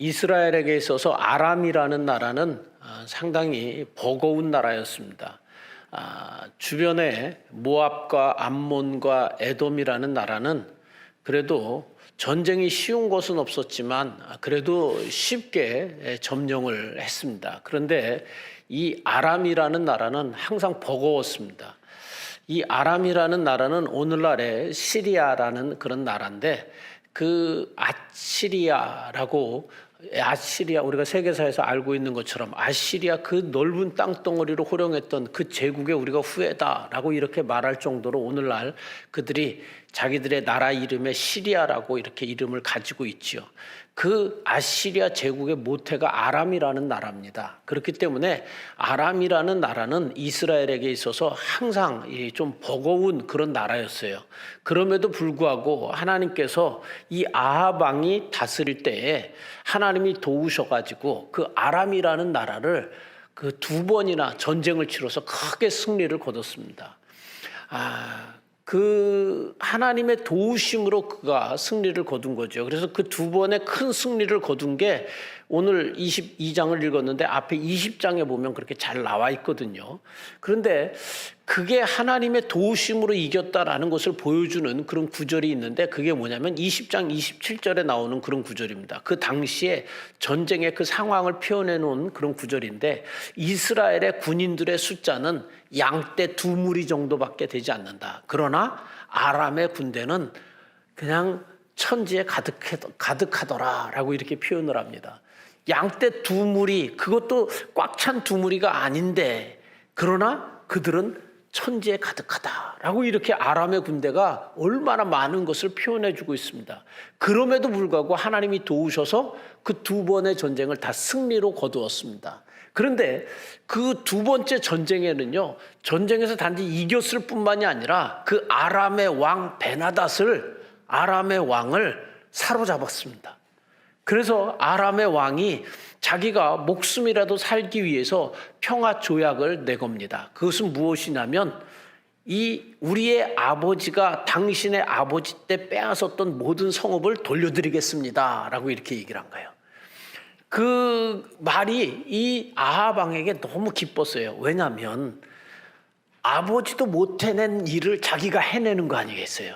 이스라엘에게 있어서 아람이라는 나라는 상당히 버거운 나라였습니다. 주변에 모압과 암몬과 에돔이라는 나라는 그래도 전쟁이 쉬운 것은 없었지만 그래도 쉽게 점령을 했습니다. 그런데 이 아람이라는 나라는 항상 버거웠습니다. 이 아람이라는 나라는 오늘날의 시리아라는 그런 나라인데, 그 아시리아 우리가 세계사에서 알고 있는 것처럼 아시리아 그 넓은 땅덩어리로 호령했던 그 제국의 우리가 후예다라고 이렇게 말할 정도로 오늘날 그들이 자기들의 나라 이름에 시리아라고 이렇게 이름을 가지고 있지요. 그 아시리아 제국의 모태가 아람이라는 나라입니다. 그렇기 때문에 아람이라는 나라는 이스라엘에게 있어서 항상 좀 버거운 그런 나라였어요. 그럼에도 불구하고 하나님께서 이 아합 왕이 다스릴 때에 하나님이 도우셔가지고 그 아람이라는 나라를 그 2번이나 전쟁을 치러서 크게 승리를 거뒀습니다. 그 하나님의 도우심으로 그가 승리를 거둔 거죠. 그래서 그 2번의 큰 승리를 거둔 게 오늘 22장을 읽었는데 앞에 20장에 보면 그렇게 잘 나와 있거든요. 그런데 그게 하나님의 도우심으로 이겼다라는 것을 보여주는 그런 구절이 있는데, 그게 뭐냐면 20장 27절에 나오는 그런 구절입니다. 그 당시에 전쟁의 그 상황을 표현해 놓은 그런 구절인데, 이스라엘의 군인들의 숫자는 양떼 2무리 정도밖에 되지 않는다. 그러나 아람의 군대는 그냥 천지에 가득하더라라고 이렇게 표현을 합니다. 양떼 2무리, 그것도 꽉 찬 2무리가 아닌데 그러나 그들은 천지에 가득하다라고 이렇게 아람의 군대가 얼마나 많은 것을 표현해주고 있습니다. 그럼에도 불구하고 하나님이 도우셔서 그 2번의 전쟁을 다 승리로 거두었습니다. 그런데 그 2번째 전쟁에는요, 전쟁에서 단지 이겼을 뿐만이 아니라 그 아람의 왕 아람의 왕을 사로잡았습니다. 그래서 아람의 왕이 자기가 목숨이라도 살기 위해서 평화 조약을 내겁니다. 그것은 무엇이냐면, 우리의 아버지가 당신의 아버지 때 빼앗았던 모든 성읍을 돌려드리겠습니다 라고 이렇게 얘기를 한 거예요. 그 말이 이 아합 왕에게 너무 기뻤어요. 왜냐하면 아버지도 못 해낸 일을 자기가 해내는 거 아니겠어요?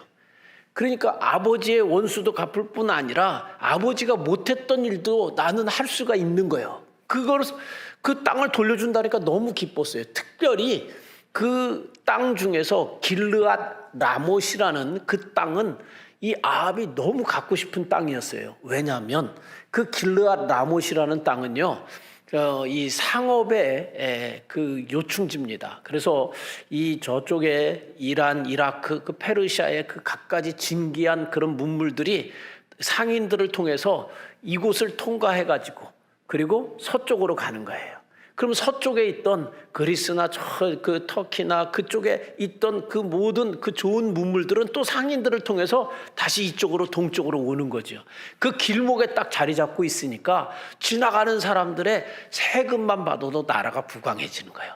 그러니까 아버지의 원수도 갚을 뿐 아니라 아버지가 못했던 일도 나는 할 수가 있는 거예요. 그 땅을 돌려준다니까 너무 기뻤어요. 특별히 그 땅 중에서 길르앗 라못이라는 그 땅은 이 아합이 너무 갖고 싶은 땅이었어요. 왜냐하면 그 길르앗 라못이라는 땅은요, 이 상업의 그 요충지입니다. 그래서 이 저쪽에 이란, 이라크, 그 페르시아의 그 갖가지 진기한 그런 문물들이 상인들을 통해서 이곳을 통과해가지고 그리고 서쪽으로 가는 거예요. 그럼 서쪽에 있던 그리스나 그 터키나 그쪽에 있던 그 모든 그 좋은 문물들은 또 상인들을 통해서 다시 이쪽으로 동쪽으로 오는 거죠. 그 길목에 딱 자리 잡고 있으니까 지나가는 사람들의 세금만 봐도 나라가 부강해지는 거예요.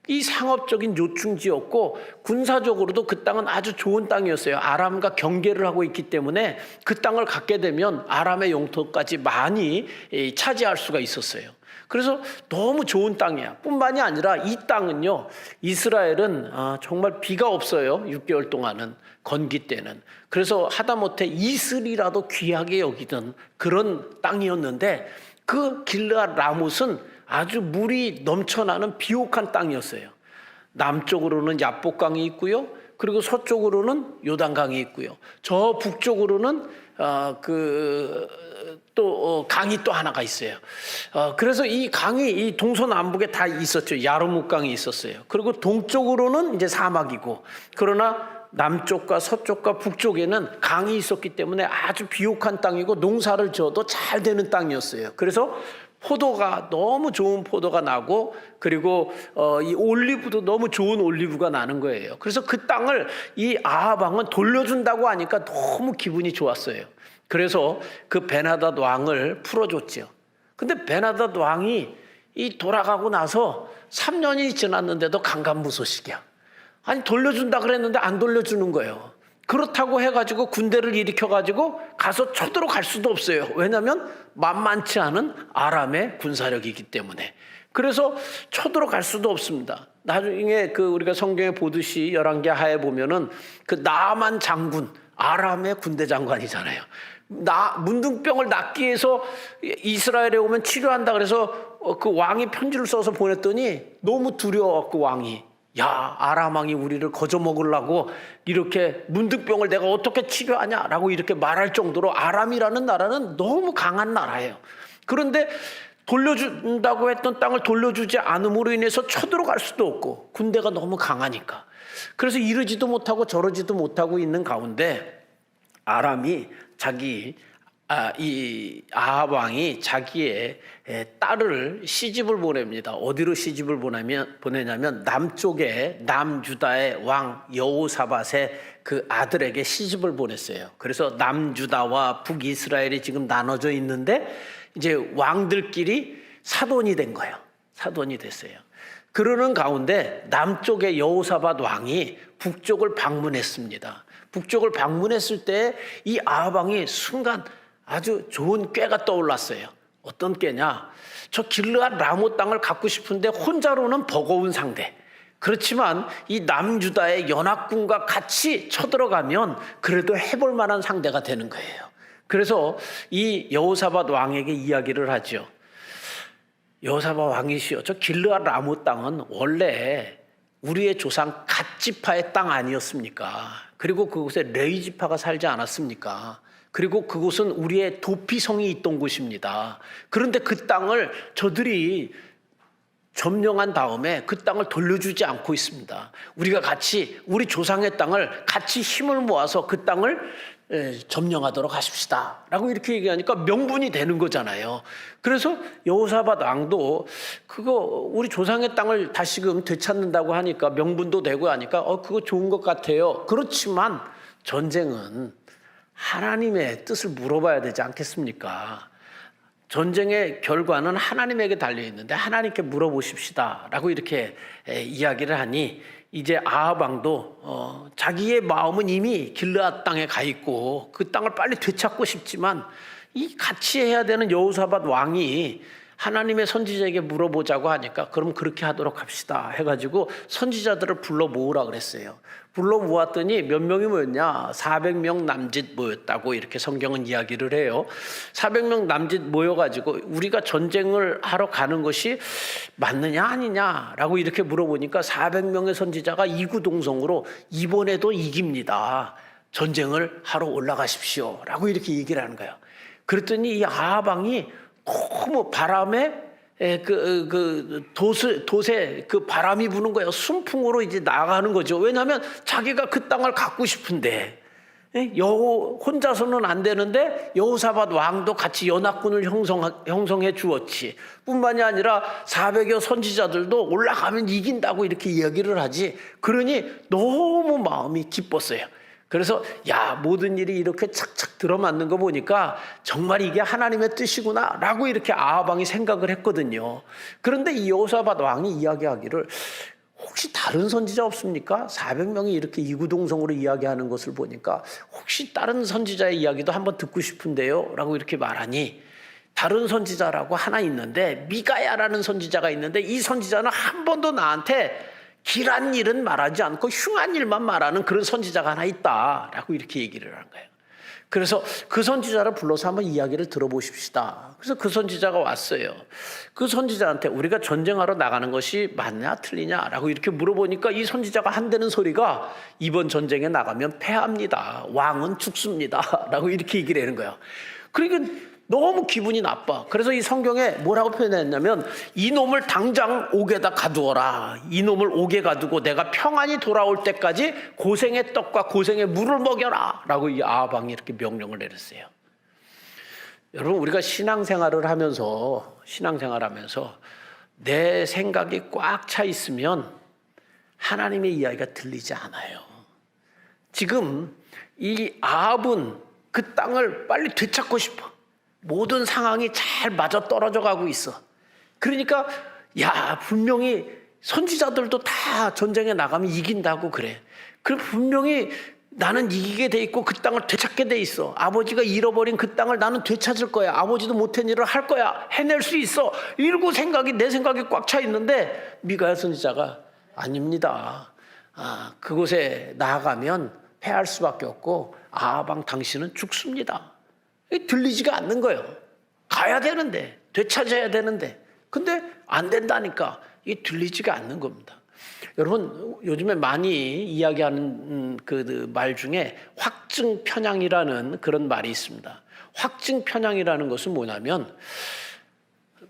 이 상업적인 요충지였고 군사적으로도 그 땅은 아주 좋은 땅이었어요. 아람과 경계를 하고 있기 때문에 그 땅을 갖게 되면 아람의 영토까지 많이 차지할 수가 있었어요. 그래서 너무 좋은 땅이야. 뿐만이 아니라 이 땅은요, 이스라엘은 정말 비가 없어요. 6개월 동안은, 건기 때는. 그래서 하다못해 이슬이라도 귀하게 여기던 그런 땅이었는데, 그 길르앗 라못은 아주 물이 넘쳐나는 비옥한 땅이었어요. 남쪽으로는 야복강이 있고요, 그리고 서쪽으로는 요단강이 있고요, 저 북쪽으로는 강이 또 하나가 있어요. 그래서 이 강이 이 동서남북에 다 있었죠. 야르묵강이 있었어요. 그리고 동쪽으로는 이제 사막이고, 그러나 남쪽과 서쪽과 북쪽에는 강이 있었기 때문에 아주 비옥한 땅이고 농사를 지어도 잘 되는 땅이었어요. 그래서 포도가 너무 좋은 포도가 나고, 그리고 이 올리브도 너무 좋은 올리브가 나는 거예요. 그래서 그 땅을 이 아합 왕은 돌려준다고 하니까 너무 기분이 좋았어요. 그래서 그 베나닷 왕을 풀어줬지요. 근데 베나닷 왕이 돌아가고 나서 3년이 지났는데도 강간무소식이야. 아니 돌려준다 그랬는데 안 돌려주는 거예요. 그렇다고 해가지고 군대를 일으켜가지고 가서 쳐들어갈 수도 없어요. 왜냐하면 만만치 않은 아람의 군사력이기 때문에. 그래서 쳐들어갈 수도 없습니다. 나중에 우리가 성경에 보듯이 열왕기 하에 보면은 나만 장군, 아람의 군대 장관이잖아요. 문둥병을 낫기 위해서 이스라엘에 오면 치료한다 그래서 그 왕이 편지를 써서 보냈더니 너무 두려워갖고 왕이, 야, 아람 왕이 우리를 거저 먹으려고 이렇게 문둥병을 내가 어떻게 치료하냐라고 이렇게 말할 정도로 아람이라는 나라는 너무 강한 나라예요. 그런데 돌려준다고 했던 땅을 돌려주지 않음으로 인해서 쳐들어갈 수도 없고 군대가 너무 강하니까. 그래서 이러지도 못하고 저러지도 못하고 있는 가운데 아람이 이 아합 왕이 자기의 딸을 시집을 보냅니다. 어디로 시집을 보내냐면 남쪽에 남유다의 왕 여호사밧의 그 아들에게 시집을 보냈어요. 그래서 남유다와 북이스라엘이 지금 나눠져 있는데 이제 왕들끼리 사돈이 된 거예요. 사돈이 됐어요. 그러는 가운데 남쪽의 여호사밧 왕이 북쪽을 방문했습니다. 북쪽을 방문했을 때 이 아합 왕이 순간 아주 좋은 꾀가 떠올랐어요. 어떤 꾀냐? 저 길르앗 라못 땅을 갖고 싶은데 혼자로는 버거운 상대. 그렇지만 이 남유다의 연합군과 같이 쳐들어가면 그래도 해볼 만한 상대가 되는 거예요. 그래서 이 여호사밧 왕에게 이야기를 하죠. 여호사밧 왕이시여, 저 길르앗 라못 땅은 원래 우리의 조상 갓지파의 땅 아니었습니까? 그리고 그곳에 레위지파가 살지 않았습니까? 그리고 그곳은 우리의 도피성이 있던 곳입니다. 그런데 그 땅을 저들이 점령한 다음에 그 땅을 돌려주지 않고 있습니다. 우리가 같이 우리 조상의 땅을 같이 힘을 모아서 그 땅을 점령하도록 하십시다 라고 이렇게 얘기하니까 명분이 되는 거잖아요. 그래서 여호사밧 왕도 그거 우리 조상의 땅을 다시금 되찾는다고 하니까 명분도 되고 하니까 그거 좋은 것 같아요. 그렇지만 전쟁은 하나님의 뜻을 물어봐야 되지 않겠습니까? 전쟁의 결과는 하나님에게 달려있는데 하나님께 물어보십시다 라고 이렇게 이야기를 하니 이제 아합 왕도 자기의 마음은 이미 길르앗 땅에 가 있고 그 땅을 빨리 되찾고 싶지만 이 같이 해야 되는 여호사밧 왕이 하나님의 선지자에게 물어보자고 하니까 그럼 그렇게 하도록 합시다 해가지고 선지자들을 불러 모으라 그랬어요. 불러 모았더니 몇 명이 모였냐? 400명 남짓 모였다고 이렇게 성경은 이야기를 해요. 400명 남짓 모여가지고 우리가 전쟁을 하러 가는 것이 맞느냐 아니냐라고 이렇게 물어보니까 400명의 선지자가 이구동성으로 이번에도 이깁니다. 전쟁을 하러 올라가십시오 라고 이렇게 얘기를 하는 거예요. 그랬더니 이 아합 왕이 너무 바람에 돛에 그 바람이 부는 거예요. 순풍으로 이제 나가는 거죠. 왜냐하면 자기가 그 땅을 갖고 싶은데 혼자서는 안 되는데 여호사밧 왕도 같이 연합군을 형성해 주었지. 뿐만이 아니라 400여 선지자들도 올라가면 이긴다고 이렇게 이야기를 하지. 그러니 너무 마음이 기뻤어요. 그래서 모든 일이 이렇게 착착 들어맞는 거 보니까 정말 이게 하나님의 뜻이구나 라고 이렇게 아합 왕이 생각을 했거든요. 그런데 이 여호사밧 왕이 이야기하기를 혹시 다른 선지자 없습니까? 400명이 이렇게 이구동성으로 이야기하는 것을 보니까 혹시 다른 선지자의 이야기도 한번 듣고 싶은데요 라고 이렇게 말하니 다른 선지자라고 하나 있는데 미가야라는 선지자가 있는데 이 선지자는 한 번도 나한테 길한 일은 말하지 않고 흉한 일만 말하는 그런 선지자가 하나 있다라고 이렇게 얘기를 한 거예요. 그래서 그 선지자를 불러서 한번 이야기를 들어보십시다. 그래서 그 선지자가 왔어요. 그 선지자한테 우리가 전쟁하러 나가는 것이 맞냐 틀리냐라고 이렇게 물어보니까 이 선지자가 한다는 소리가 이번 전쟁에 나가면 패합니다. 왕은 죽습니다 라고 이렇게 얘기를 하는 거예요. 그러니까 너무 기분이 나빠. 그래서 이 성경에 뭐라고 표현했냐면 이놈을 당장 옥에다 가두어라. 이놈을 옥에 가두고 내가 평안히 돌아올 때까지 고생의 떡과 고생의 물을 먹여라 라고 이 아합 왕이 이렇게 명령을 내렸어요. 여러분 우리가 신앙생활을 하면서 내 생각이 꽉 차 있으면 하나님의 이야기가 들리지 않아요. 지금 이 아합은 그 땅을 빨리 되찾고 싶어. 모든 상황이 잘 맞아 떨어져 가고 있어. 그러니까 분명히 선지자들도 다 전쟁에 나가면 이긴다고 그래. 그럼 분명히 나는 이기게 돼 있고 그 땅을 되찾게 돼 있어. 아버지가 잃어버린 그 땅을 나는 되찾을 거야. 아버지도 못한 일을 할 거야. 해낼 수 있어. 이러고 내 생각이 꽉 차 있는데 미가야 선지자가 아닙니다. 그곳에 나아가면 패할 수밖에 없고 아방 당신은 죽습니다. 들리지가 않는 거예요. 가야 되는데, 되찾아야 되는데, 근데 안 된다니까 이게 들리지가 않는 겁니다. 여러분, 요즘에 많이 이야기하는 그 말 중에 확증 편향이라는 그런 말이 있습니다. 확증 편향이라는 것은 뭐냐면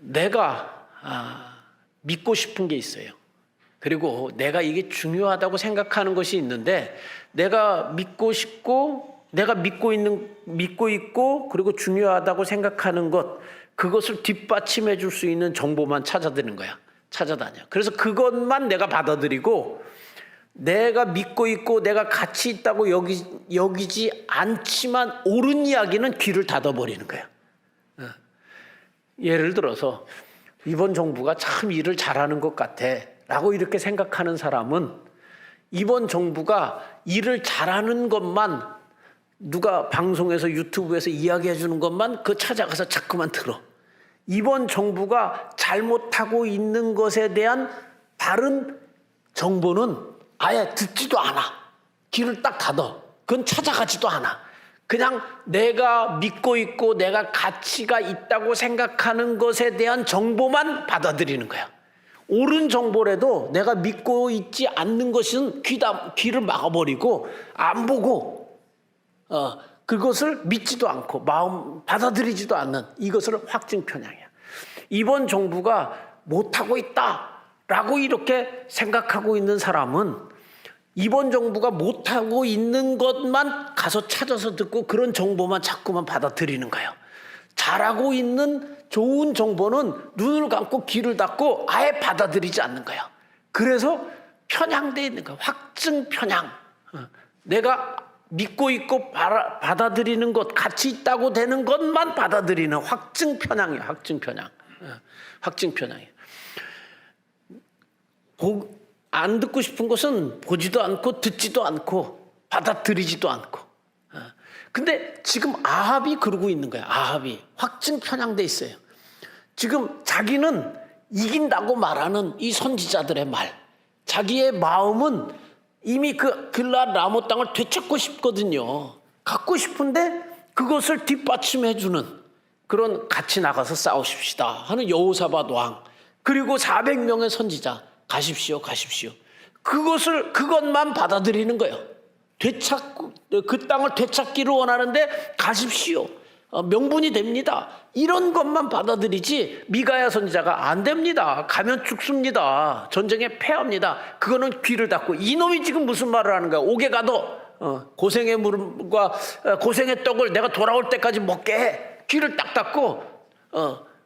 내가 믿고 싶은 게 있어요. 그리고 내가 이게 중요하다고 생각하는 것이 있는데 내가 믿고 싶고 내가 믿고 있고 그리고 중요하다고 생각하는 그것을 뒷받침해 줄 수 있는 정보만 찾아다니는 거야. 찾아다녀. 그래서 그것만 내가 받아들이고 내가 믿고 있고 내가 가치 있다고 여기지 않지만 옳은 이야기는 귀를 닫아버리는 거야. 예를 들어서 이번 정부가 참 일을 잘하는 것 같아 라고 이렇게 생각하는 사람은 이번 정부가 일을 잘하는 것만 누가 방송에서 유튜브에서 이야기해 주는 것만 찾아가서 자꾸만 들어. 이번 정부가 잘못하고 있는 것에 대한 다른 정보는 아예 듣지도 않아. 귀를 딱 닫아. 그건 찾아가지도 않아. 그냥 내가 믿고 있고 내가 가치가 있다고 생각하는 것에 대한 정보만 받아들이는 거야. 옳은 정보라도 내가 믿고 있지 않는 것은 귀를 막아버리고 안 보고 그것을 믿지도 않고 마음 받아들이지도 않는 이것을 확증 편향이야. 이번 정부가 못하고 있다라고 이렇게 생각하고 있는 사람은 이번 정부가 못하고 있는 것만 가서 찾아서 듣고 그런 정보만 자꾸만 받아들이는 거예요. 잘하고 있는 좋은 정보는 눈을 감고 귀를 닫고 아예 받아들이지 않는 거예요. 그래서 편향되어 있는 거예요. 확증 편향. 내가 믿고 있고 받아들이는 것, 가치 있다고 되는 것만 받아들이는 확증 편향이에요. 확증 편향. 확증 편향이에요. 안 듣고 싶은 것은 보지도 않고 듣지도 않고 받아들이지도 않고. 근데 지금 아합이 그러고 있는 거야. 아합이 확증 편향돼 있어요. 지금 자기는 이긴다고 말하는 이 선지자들의 말, 자기의 마음은 이미 그 길앗 라모 땅을 되찾고 싶거든요. 갖고 싶은데 그것을 뒷받침해주는 그런 같이 나가서 싸우십시다 하는 여호사밧 왕, 그리고 400명의 선지자 가십시오. 그것만 받아들이는 거예요. 그 땅을 되찾기를 원하는데 가십시오. 명분이 됩니다. 이런 것만 받아들이지 미가야 선지자가 안 됩니다. 가면 죽습니다. 전쟁에 패합니다. 그거는 귀를 닫고 이놈이 지금 무슨 말을 하는 거야. 옥에 가도 고생의 물과 고생의 떡을 내가 돌아올 때까지 먹게 해. 귀를 딱 닫고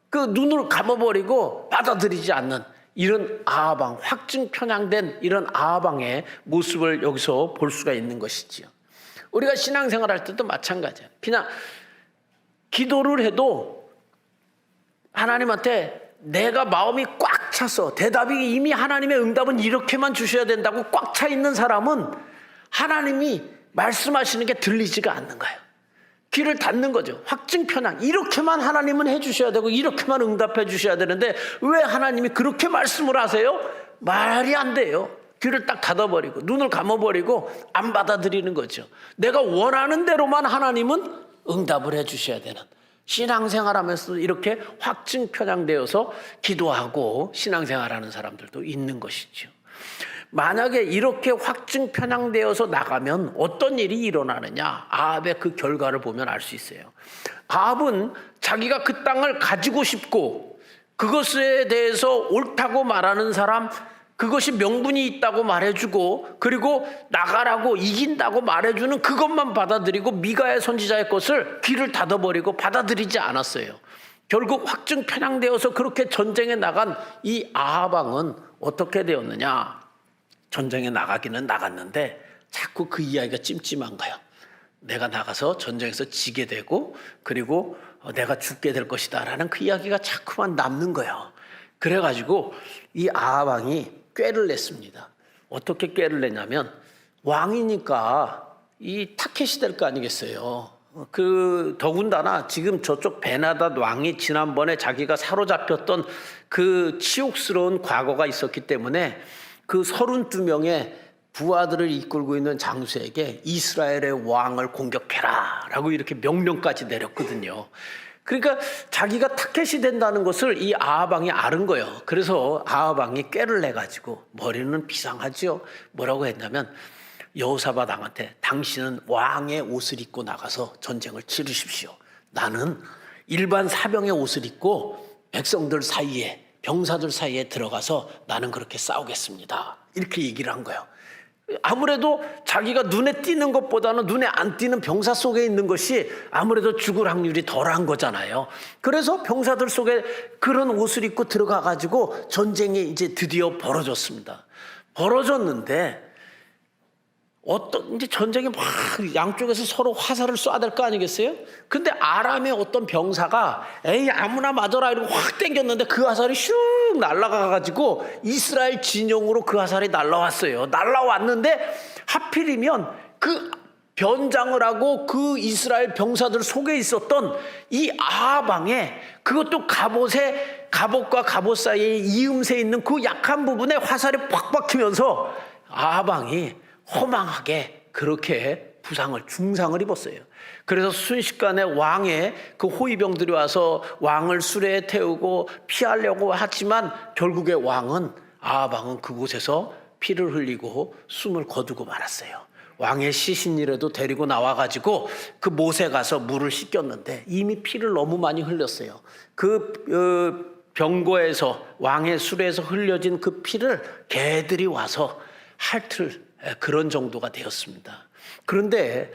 그 눈을 감아버리고 받아들이지 않는 이런 아하방, 확증 편향된 이런 아하방의 모습을 여기서 볼 수가 있는 것이지요. 우리가 신앙생활 할 때도 마찬가지야. 그냥 기도를 해도 하나님한테 내가 마음이 꽉 차서 대답이 이미 하나님의 응답은 이렇게만 주셔야 된다고 꽉 차 있는 사람은 하나님이 말씀하시는 게 들리지가 않는 거예요. 귀를 닫는 거죠. 확증 편향. 이렇게만 하나님은 해주셔야 되고 이렇게만 응답해 주셔야 되는데 왜 하나님이 그렇게 말씀을 하세요? 말이 안 돼요. 귀를 딱 닫아버리고 눈을 감아버리고 안 받아들이는 거죠. 내가 원하는 대로만 하나님은 응답을 해 주셔야 되는, 신앙생활하면서 이렇게 확증 편향되어서 기도하고 신앙생활하는 사람들도 있는 것이죠. 만약에 이렇게 확증 편향되어서 나가면 어떤 일이 일어나느냐, 아합의 그 결과를 보면 알 수 있어요. 아합은 자기가 그 땅을 가지고 싶고 그것에 대해서 옳다고 말하는 사람, 그것이 명분이 있다고 말해주고 그리고 나가라고 이긴다고 말해주는 그것만 받아들이고 미가의 선지자의 것을 귀를 닫아버리고 받아들이지 않았어요. 결국 확증 편향되어서 그렇게 전쟁에 나간 이 아합왕은 어떻게 되었느냐, 전쟁에 나가기는 나갔는데 자꾸 그 이야기가 찜찜한 거예요. 내가 나가서 전쟁에서 지게 되고 그리고 내가 죽게 될 것이다 라는 그 이야기가 자꾸만 남는 거예요. 그래가지고 이 아합왕이 꾀를 냈습니다. 어떻게 꾀를 내냐면 왕이니까 이 타켓이 될 거 아니겠어요. 더군다나 지금 저쪽 베나닷 왕이 지난번에 자기가 사로잡혔던 그 치욕스러운 과거가 있었기 때문에 그 32명의 부하들을 이끌고 있는 장수에게 이스라엘의 왕을 공격해라 라고 이렇게 명령까지 내렸거든요. 그러니까 자기가 타켓이 된다는 것을 이 아합 왕이 아는 거예요. 그래서 아합 왕이 꾀를 내가지고, 머리는 비상하지요. 뭐라고 했냐면 여호사밧 왕한테 당신은 왕의 옷을 입고 나가서 전쟁을 치르십시오. 나는 일반 사병의 옷을 입고 백성들 사이에, 병사들 사이에 들어가서 나는 그렇게 싸우겠습니다. 이렇게 얘기를 한 거예요. 아무래도 자기가 눈에 띄는 것보다는 눈에 안 띄는 병사 속에 있는 것이 아무래도 죽을 확률이 덜한 거잖아요. 그래서 병사들 속에 그런 옷을 입고 들어가 가지고 전쟁이 이제 드디어 벌어졌습니다. 벌어졌는데 이제 전쟁이 막 양쪽에서 서로 화살을 쏴야 될 거 아니겠어요? 근데 아람의 어떤 병사가 에이 아무나 맞아라 이러고 확 당겼는데 그 화살이 슉 날아가가지고 이스라엘 진영으로 그 화살이 날아왔어요. 날아왔는데 하필이면 그 변장을 하고 그 이스라엘 병사들 속에 있었던 이 아합 왕의, 그것도 갑옷과 갑옷 사이에 이음새 있는 그 약한 부분에 화살이 팍 박히면서 아합 왕이 허망하게 그렇게 중상을 입었어요. 그래서 순식간에 왕의 그 호위병들이 와서 왕을 수레에 태우고 피하려고 하지만 결국에 아합 왕은 그곳에서 피를 흘리고 숨을 거두고 말았어요. 왕의 시신이라도 데리고 나와가지고 그 못에 가서 물을 씻겼는데 이미 피를 너무 많이 흘렸어요. 병거에서, 왕의 수레에서 흘려진 그 피를 개들이 와서 핥을 그런 정도가 되었습니다. 그런데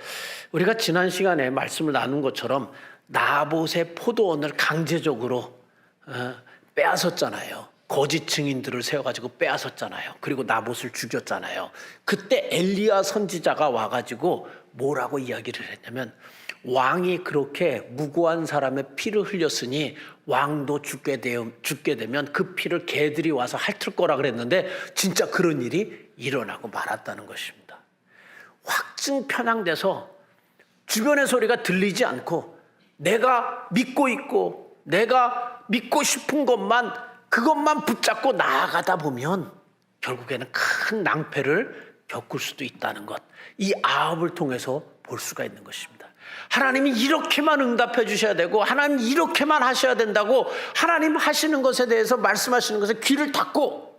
우리가 지난 시간에 말씀을 나눈 것처럼 나봇의 포도원을 강제적으로 빼앗았잖아요. 거짓 증인들을 세워가지고 빼앗았잖아요. 그리고 나봇을 죽였잖아요. 그때 엘리야 선지자가 와가지고 뭐라고 이야기를 했냐면, 왕이 그렇게 무고한 사람의 피를 흘렸으니 왕도 죽게 되면 그 피를 개들이 와서 핥을 거라 그랬는데 진짜 그런 일이 일어나고 말았다는 것입니다. 확증 편향돼서 주변의 소리가 들리지 않고 내가 믿고 있고 내가 믿고 싶은 그것만 붙잡고 나아가다 보면 결국에는 큰 낭패를 겪을 수도 있다는 것, 이 아합을 통해서 볼 수가 있는 것입니다. 하나님이 이렇게만 응답해 주셔야 되고 하나님 이렇게만 하셔야 된다고 하나님 하시는 것에 대해서 말씀하시는 것에 귀를 닫고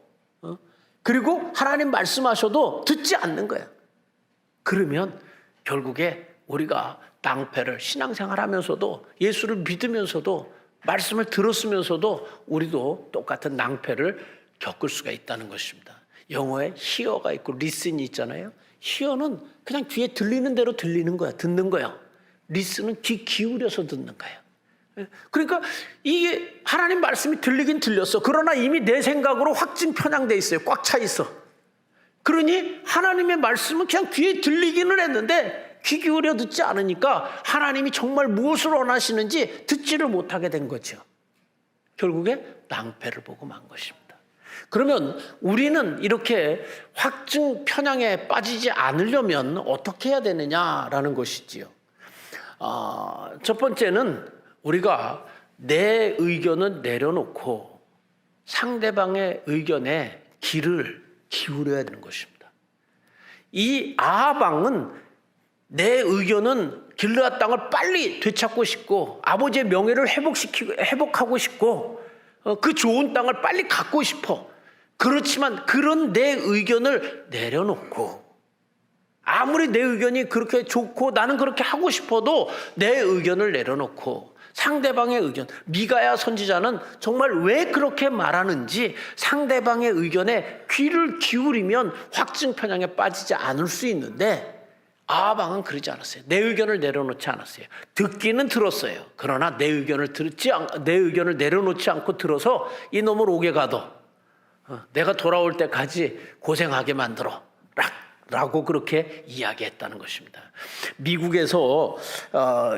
그리고 하나님 말씀하셔도 듣지 않는 거예요. 그러면 결국에 우리가 낭패를, 신앙생활 하면서도 예수를 믿으면서도 말씀을 들었으면서도 우리도 똑같은 낭패를 겪을 수가 있다는 것입니다. 영어에 hear가 있고 listen이 있잖아요. hear는 그냥 귀에 들리는 대로 들리는 거야, 듣는 거야. listen은 귀 기울여서 듣는 거예요. 그러니까 이게 하나님 말씀이 들리긴 들렸어. 그러나 이미 내 생각으로 확증 편향돼 있어요. 꽉 차 있어. 그러니 하나님의 말씀은 그냥 귀에 들리기는 했는데 귀 기울여 듣지 않으니까 하나님이 정말 무엇을 원하시는지 듣지를 못하게 된 거죠. 결국에 낭패를 보고 만 것입니다. 그러면 우리는 이렇게 확증 편향에 빠지지 않으려면 어떻게 해야 되느냐라는 것이지요. 첫 번째는 우리가 내 의견은 내려놓고 상대방의 의견에 귀를 기울여야 되는 것입니다. 이 아합 왕은 내 의견은 길르앗 땅을 빨리 되찾고 싶고 아버지의 명예를 회복하고 싶고 그 좋은 땅을 빨리 갖고 싶어. 그렇지만 그런 내 의견을 내려놓고, 아무리 내 의견이 그렇게 좋고 나는 그렇게 하고 싶어도 내 의견을 내려놓고 상대방의 의견, 미가야 선지자는 정말 왜 그렇게 말하는지 상대방의 의견에 귀를 기울이면 확증 편향에 빠지지 않을 수 있는데 아합 왕은 그러지 않았어요. 내 의견을 내려놓지 않았어요. 듣기는 들었어요. 그러나 내 의견을 내려놓지 않고 들어서 이놈을 옥에 가둬. 내가 돌아올 때까지 고생하게 만들어. 라고 그렇게 이야기했다는 것입니다. 미국에서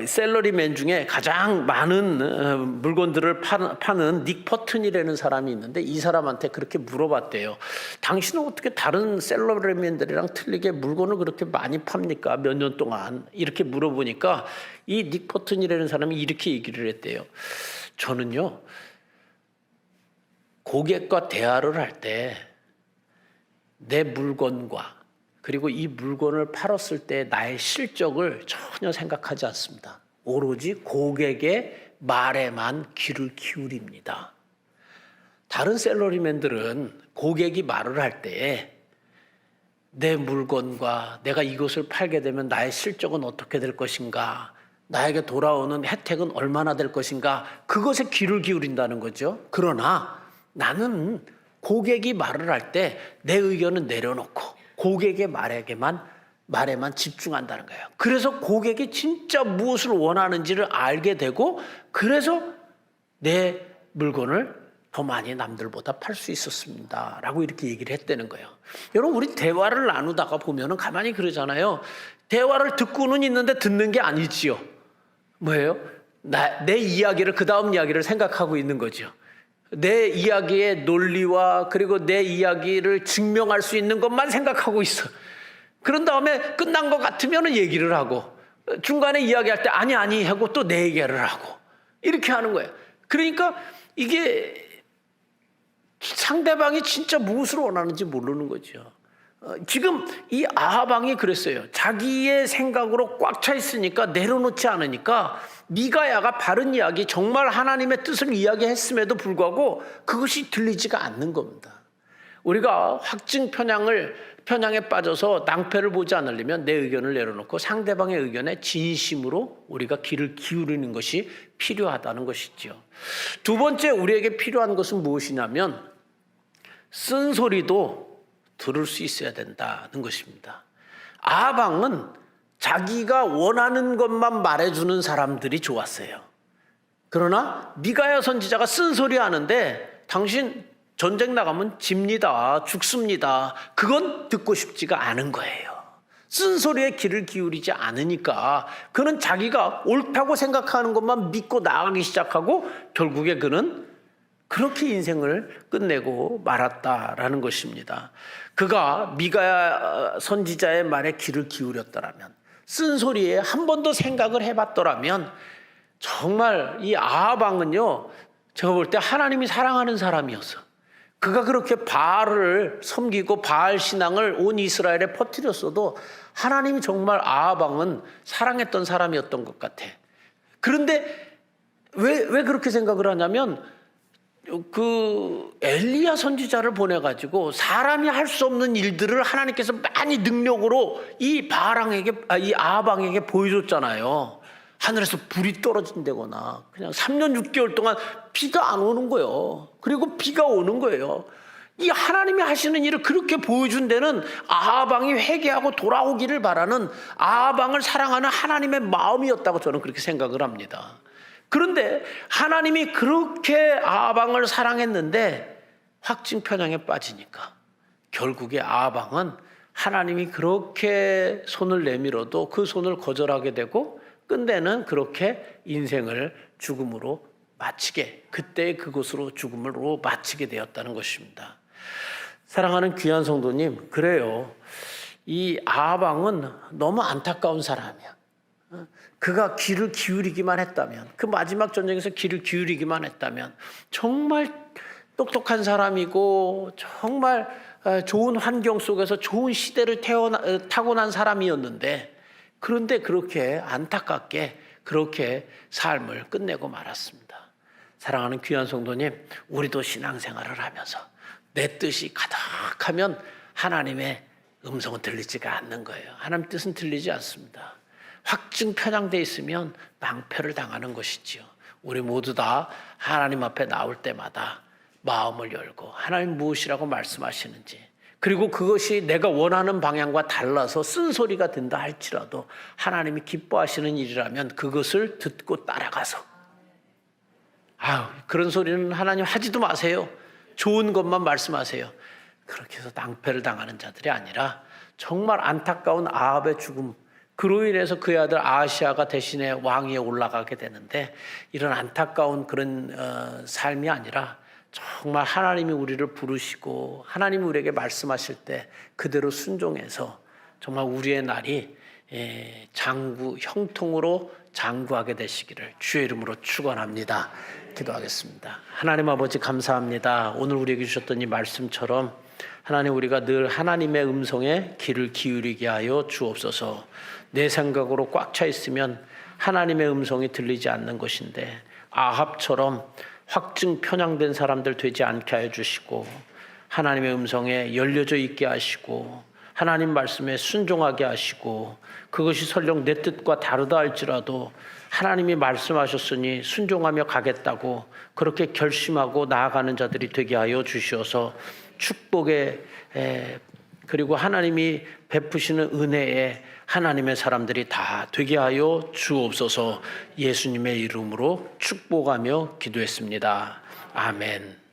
셀러리맨 중에 가장 많은 물건들을 파는 닉 퍼튼이라는 사람이 있는데 이 사람한테 그렇게 물어봤대요. 당신은 어떻게 다른 셀러리맨들이랑 틀리게 물건을 그렇게 많이 팝니까? 몇 년 동안? 이렇게 물어보니까 이 닉 퍼튼이라는 사람이 이렇게 얘기를 했대요. 저는요, 고객과 대화를 할 때 내 물건과 그리고 이 물건을 팔았을 때 나의 실적을 전혀 생각하지 않습니다. 오로지 고객의 말에만 귀를 기울입니다. 다른 셀러리맨들은 고객이 말을 할 때 내 물건과 내가 이것을 팔게 되면 나의 실적은 어떻게 될 것인가, 나에게 돌아오는 혜택은 얼마나 될 것인가, 그것에 귀를 기울인다는 거죠. 그러나 나는 고객이 말을 할 때 내 의견은 내려놓고 고객의 말에만 집중한다는 거예요. 그래서 고객이 진짜 무엇을 원하는지를 알게 되고 그래서 내 물건을 더 많이 남들보다 팔 수 있었습니다. 라고 이렇게 얘기를 했다는 거예요. 여러분, 우리 대화를 나누다가 보면은 가만히 그러잖아요. 대화를 듣고는 있는데 듣는 게 아니지요. 뭐예요? 내 이야기를, 그 다음 이야기를 생각하고 있는 거죠. 내 이야기의 논리와 그리고 내 이야기를 증명할 수 있는 것만 생각하고 있어. 그런 다음에 끝난 것 같으면 얘기를 하고 중간에 이야기할 때 아니 하고 또 내 얘기를 하고 이렇게 하는 거예요. 그러니까 이게 상대방이 진짜 무엇을 원하는지 모르는 거죠. 지금 이 아합 왕이 그랬어요. 자기의 생각으로 꽉 차 있으니까 내려놓지 않으니까 미가야가 바른 이야기, 정말 하나님의 뜻을 이야기했음에도 불구하고 그것이 들리지가 않는 겁니다. 우리가 확증 편향에 빠져서 낭패를 보지 않으려면 내 의견을 내려놓고 상대방의 의견에 진심으로 우리가 귀를 기울이는 것이 필요하다는 것이죠. 두 번째, 우리에게 필요한 것은 무엇이냐면 쓴소리도 들을 수 있어야 된다는 것입니다. 아합 왕은 자기가 원하는 것만 말해주는 사람들이 좋았어요. 그러나 미가야 선지자가 쓴소리 하는데 당신 전쟁 나가면 집니다, 죽습니다, 그건 듣고 싶지가 않은 거예요. 쓴소리에 귀를 기울이지 않으니까 그는 자기가 옳다고 생각하는 것만 믿고 나아가기 시작하고 결국에 그는 그렇게 인생을 끝내고 말았다라는 것입니다. 그가 미가야 선지자의 말에 귀를 기울였더라면, 쓴소리에 한 번 더 생각을 해봤더라면 정말 이 아합 왕은요, 제가 볼 때 하나님이 사랑하는 사람이었어. 그가 그렇게 바알을 섬기고 바알 신앙을 온 이스라엘에 퍼뜨렸어도 하나님이 정말 아합 왕은 사랑했던 사람이었던 것 같아. 그런데 왜 그렇게 생각을 하냐면 그 엘리야 선지자를 보내가지고 사람이 할 수 없는 일들을 하나님께서 많이 능력으로 이 아합 왕에게 보여줬잖아요. 하늘에서 불이 떨어진다거나 그냥 3년 6개월 동안 비가 안 오는 거예요. 그리고 비가 오는 거예요. 이 하나님이 하시는 일을 그렇게 보여준 데는 아합 왕이 회개하고 돌아오기를 바라는 아합 왕을 사랑하는 하나님의 마음이었다고 저는 그렇게 생각을 합니다. 그런데 하나님이 그렇게 아합 왕을 사랑했는데 확증 편향에 빠지니까 결국에 아합 왕은 하나님이 그렇게 손을 내밀어도 그 손을 거절하게 되고 끝내는 그렇게 인생을 죽음으로 마치게, 그때 그곳으로 죽음으로 마치게 되었다는 것입니다. 사랑하는 귀한 성도님, 그래요. 이 아합 왕은 너무 안타까운 사람이야. 그가 귀를 기울이기만 했다면, 그 마지막 전쟁에서 귀를 기울이기만 했다면 정말 똑똑한 사람이고 정말 좋은 환경 속에서 좋은 시대를 타고난 사람이었는데, 그런데 그렇게 안타깝게 그렇게 삶을 끝내고 말았습니다. 사랑하는 귀한 성도님, 우리도 신앙생활을 하면서 내 뜻이 가득하면 하나님의 음성은 들리지가 않는 거예요. 하나님 뜻은 들리지 않습니다. 확증 편향돼 있으면 낭패를 당하는 것이지요. 우리 모두 다 하나님 앞에 나올 때마다 마음을 열고 하나님 무엇이라고 말씀하시는지, 그리고 그것이 내가 원하는 방향과 달라서 쓴소리가 된다 할지라도 하나님이 기뻐하시는 일이라면 그것을 듣고 따라가서, 그런 소리는 하나님 하지도 마세요. 좋은 것만 말씀하세요. 그렇게 해서 낭패를 당하는 자들이 아니라 정말 안타까운 아합의 죽음, 그로 인해서 그의 아들 아하시아가 대신에 왕위에 올라가게 되는데, 이런 안타까운 그런 삶이 아니라 정말 하나님이 우리를 부르시고 하나님이 우리에게 말씀하실 때 그대로 순종해서 정말 우리의 날이 형통으로 장구하게 되시기를 주의 이름으로 축원합니다. 기도하겠습니다. 하나님 아버지 감사합니다. 오늘 우리에게 주셨던 이 말씀처럼 하나님, 우리가 늘 하나님의 음성에 귀를 기울이게 하여 주옵소서. 내 생각으로 꽉 차 있으면 하나님의 음성이 들리지 않는 것인데, 아합처럼 확증 편향된 사람들 되지 않게 하여 주시고, 하나님의 음성에 열려져 있게 하시고, 하나님 말씀에 순종하게 하시고, 그것이 설령 내 뜻과 다르다 할지라도 하나님이 말씀하셨으니 순종하며 가겠다고 그렇게 결심하고 나아가는 자들이 되게 하여 주시어서, 축복의 그리고 하나님이 베푸시는 은혜에 하나님의 사람들이 다 되게 하여 주옵소서. 예수님의 이름으로 축복하며 기도했습니다. 아멘.